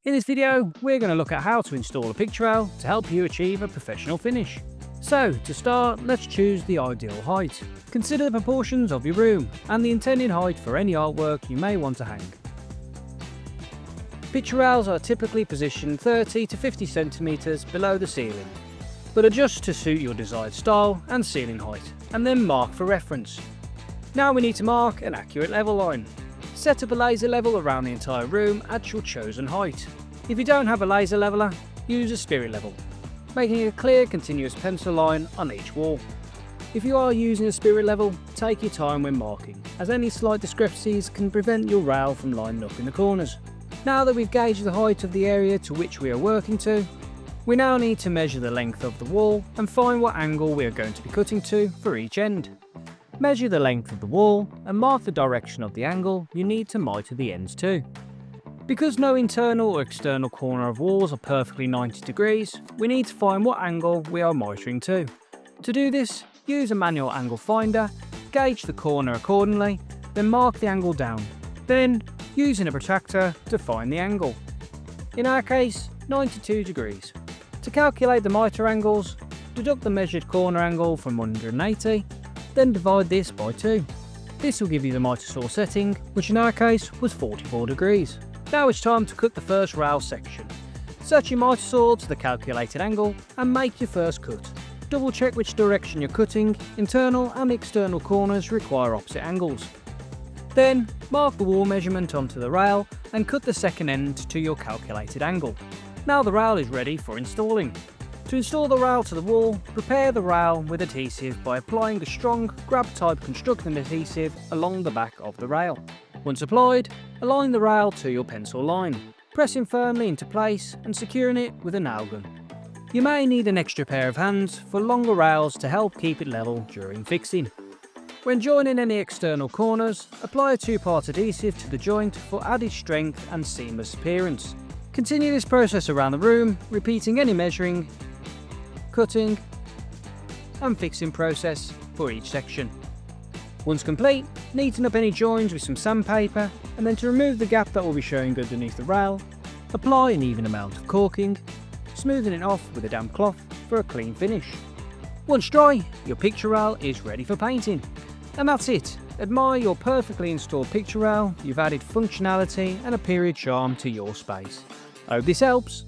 In this video, we're going to look at how to install a picture rail to help you achieve a professional finish. So, to start, let's choose the ideal height. Consider the proportions of your room and the intended height for any artwork you may want to hang. Picture rails are typically positioned 30 to 50 centimeters below the ceiling, but adjust to suit your desired style and ceiling height, and then mark for reference. Now we need to mark an accurate level line. Set up a laser level around the entire room at your chosen height. If you don't have a laser leveler, use a spirit level, making a clear continuous pencil line on each wall. If you are using a spirit level, take your time when marking, as any slight discrepancies can prevent your rail from lining up in the corners. Now that we've gauged the height of the area to which we are working to, we now need to measure the length of the wall and find what angle we are going to be cutting to for each end. Measure the length of the wall and mark the direction of the angle you need to miter the ends to. Because no internal or external corner of walls are perfectly 90 degrees, we need to find what angle we are mitering to. To do this, use a manual angle finder, gauge the corner accordingly, then mark the angle down. Then, using a protractor to find the angle. In our case, 92 degrees. To calculate the miter angles, deduct the measured corner angle from 180, then divide this by 2. This will give you the miter saw setting, which in our case was 44 degrees. Now it's time to cut the first rail section. Set your miter saw to the calculated angle and make your first cut. Double check which direction you're cutting. Internal and external corners require opposite angles. Then mark the wall measurement onto the rail and cut the second end to your calculated angle. Now the rail is ready for installing. To install the rail to the wall, prepare the rail with adhesive by applying a strong grab-type construction adhesive along the back of the rail. Once applied, align the rail to your pencil line, pressing firmly into place and securing it with a nail gun. You may need an extra pair of hands for longer rails to help keep it level during fixing. When joining any external corners, apply a two-part adhesive to the joint for added strength and seamless appearance. Continue this process around the room, repeating any measuring, cutting and fixing process for each section. Once complete, neaten up any joins with some sandpaper, and then to remove the gap that will be showing underneath the rail, apply an even amount of caulking, smoothing it off with a damp cloth for a clean finish. Once dry, your picture rail is ready for painting. And that's it. Admire your perfectly installed picture rail. You've added functionality and a period charm to your space. I hope this helps.